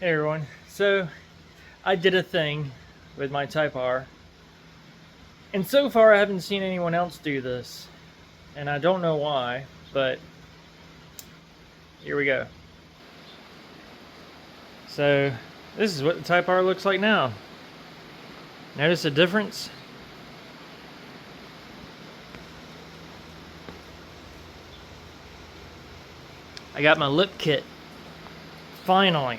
Hey everyone, so I did a thing with my Type R, and so far I haven't seen anyone else do this, and I don't know why, but here we go. So this is what the Type R looks like now. Notice the difference? I got my lip kit, finally.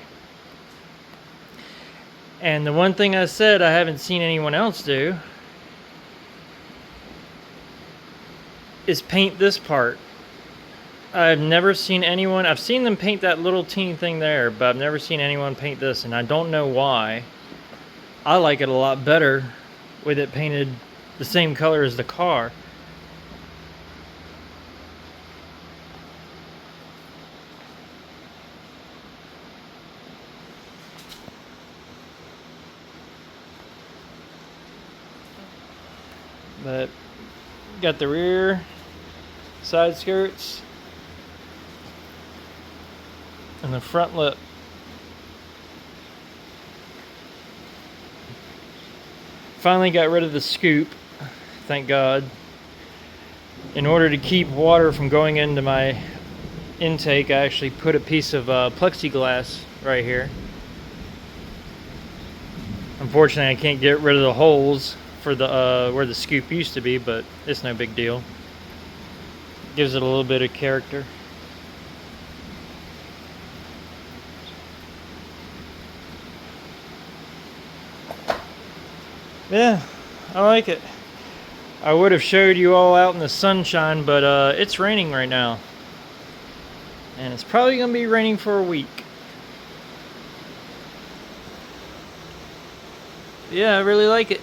And the one thing I said I haven't seen anyone else do is paint this part. I've never seen anyone, I've seen them paint that little teeny thing there, but I've never seen anyone paint this, and I don't know why. I like it a lot better with it painted the same color as the car. But got the rear side skirts and the front lip. Finally got rid of the scoop, thank God. In order to keep water from going into my intake, I actually put a piece of plexiglass right here. Unfortunately, I can't get rid of the holes for the where the scoop used to be, but it's no big deal. Gives it a little bit of character. Yeah, I like it. I would have showed you all out in the sunshine, but it's raining right now. And it's probably going to be raining for a week. Yeah, I really like it.